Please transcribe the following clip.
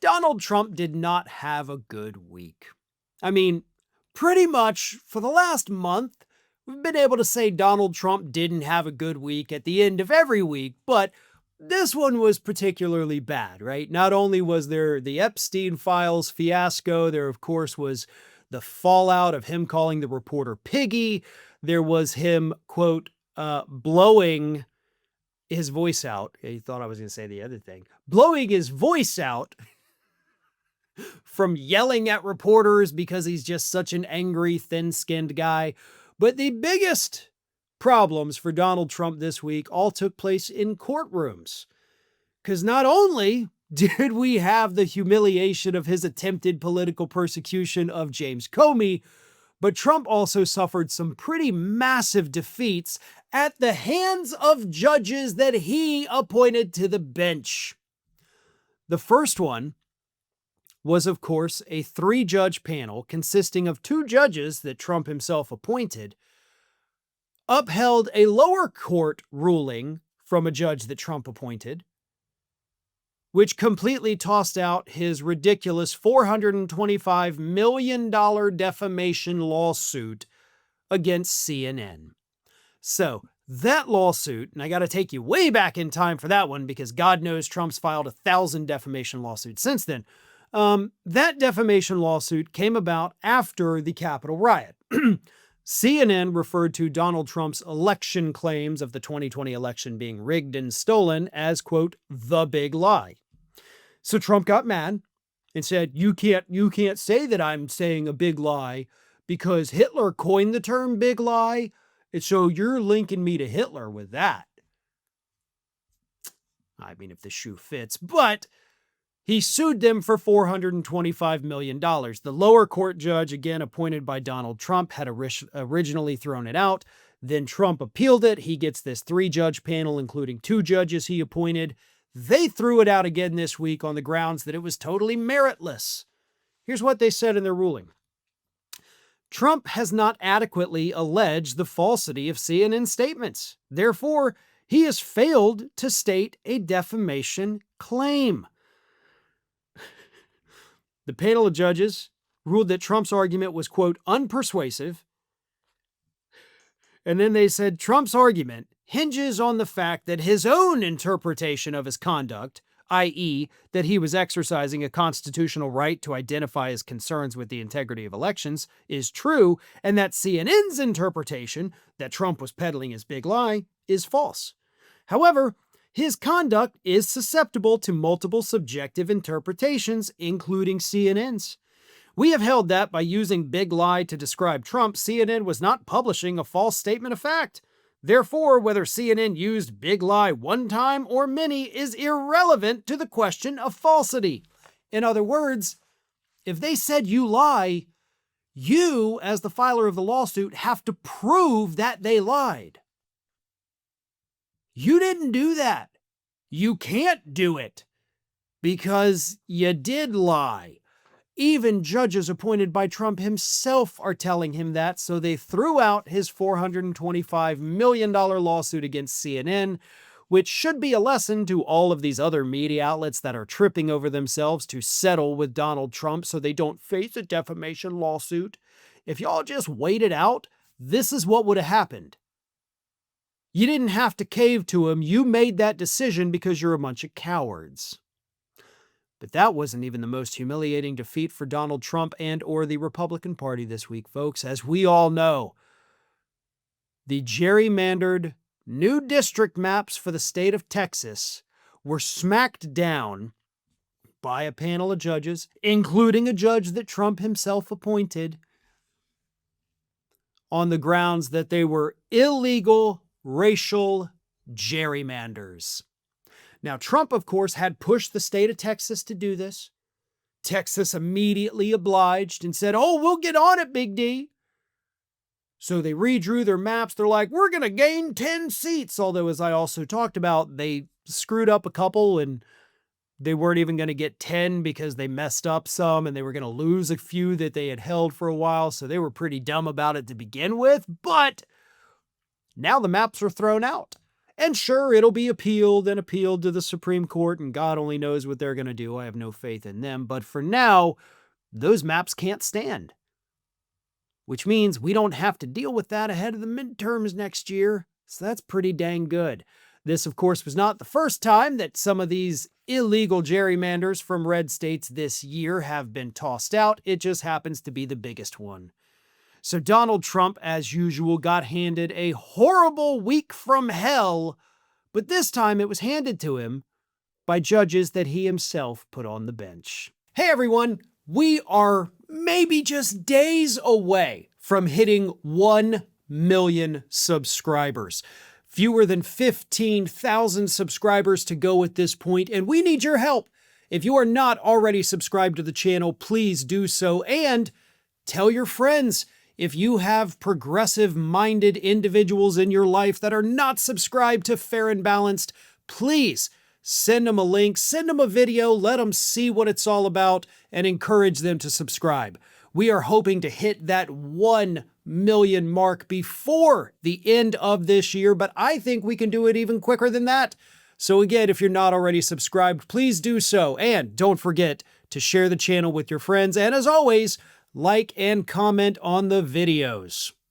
Donald Trump did not have a good week. I mean, pretty much for the last month, we've been able to say Donald Trump didn't have a good week at the end of every week, but this one was particularly bad, right? Not only was there the Epstein files fiasco, there, of course, was the fallout of him calling the reporter piggy. There was him, quote, blowing his voice out. He thought I was going to say the other thing. Blowing his voice out from yelling at reporters because he's just such an angry, thin-skinned guy. But the biggest problems for Donald Trump this week all took place in courtrooms. Because not only did we have the humiliation of his attempted political persecution of James Comey, but Trump also suffered some pretty massive defeats at the hands of judges that he appointed to the bench. The first one was, of course, a 3-judge panel consisting of 2 judges that Trump himself appointed, upheld a lower court ruling from a judge that Trump appointed, which completely tossed out his ridiculous $425 million defamation lawsuit against CNN. So that lawsuit, and I got to take you way back in time for that one because God knows Trump's filed 1,000 defamation lawsuits since then. That defamation lawsuit came about after the Capitol riot. CNN referred to Donald Trump's election claims of the 2020 election being rigged and stolen as, quote, the big lie. So Trump got mad and said, you can't say that I'm saying a big lie because Hitler coined the term big lie. And so you're linking me to Hitler with that. I mean, if the shoe fits, but he sued them for $425 million. The lower court judge, again appointed by Donald Trump, had originally thrown it out. Then Trump appealed it. He gets this 3-judge panel, including 2 judges he appointed. They threw it out again this week on the grounds that it was totally meritless. Here's what they said in their ruling. Trump has not adequately alleged the falsity of CNN statements. Therefore, he has failed to state a defamation claim. The panel of judges ruled that Trump's argument was, quote, unpersuasive. And then they said Trump's argument hinges on the fact that his own interpretation of his conduct, i.e., that he was exercising a constitutional right to identify his concerns with the integrity of elections, is true, and that CNN's interpretation, that Trump was peddling his big lie, is false. However, his conduct is susceptible to multiple subjective interpretations, including CNN's. We have held that by using big lie to describe Trump, CNN was not publishing a false statement of fact. Therefore, whether CNN used big lie one time or many is irrelevant to the question of falsity. In other words, if they said you lie, you, as the filer of the lawsuit, have to prove that they lied. You didn't do that. You can't do it because you did lie. Even judges appointed by Trump himself are telling him that, so they threw out his $425 million lawsuit against CNN, which should be a lesson to all of these other media outlets that are tripping over themselves to settle with Donald Trump so they don't face a defamation lawsuit. If y'all just wait it out, this is what would have happened. You didn't have to cave to him. You made that decision because you're a bunch of cowards. But that wasn't even the most humiliating defeat for Donald Trump and or the Republican Party this week, folks. As we all know, the gerrymandered new district maps for the state of Texas were smacked down by a panel of judges, including a judge that Trump himself appointed, on the grounds that they were illegal racial gerrymanders. Now, Trump, of course, had pushed the state of Texas to do this. Texas immediately obliged and said, oh, we'll get on it, Big D. So they redrew their maps. They're like, we're going to gain 10 seats. Although, as I also talked about, they screwed up a couple and they weren't even going to get 10 because they messed up some and they were going to lose a few that they had held for a while. So they were pretty dumb about it to begin with. But now the maps are thrown out. And sure, it'll be appealed and appealed to the Supreme Court, and God only knows what they're going to do. I have no faith in them. But for now, those maps can't stand. Which means we don't have to deal with that ahead of the midterms next year. So that's pretty dang good. This, of course, was not the first time that some of these illegal gerrymanders from red states this year have been tossed out. It just happens to be the biggest one. So Donald Trump, as usual, got handed a horrible week from hell, but this time it was handed to him by judges that he himself put on the bench. Hey everyone, we are maybe just days away from hitting 1 million subscribers. Fewer than 15,000 subscribers to go at this point, and we need your help. If you are not already subscribed to the channel, please do so, and tell your friends. If you have progressive-minded individuals in your life that are not subscribed to Fair and Balanced, please send them a link, send them a video, let them see what it's all about, and encourage them to subscribe. We are hoping to hit that 1 million mark before the end of this year, but I think we can do it even quicker than that. So again, if you're not already subscribed, please do so. And don't forget to share the channel with your friends. And as always, like and comment on the videos.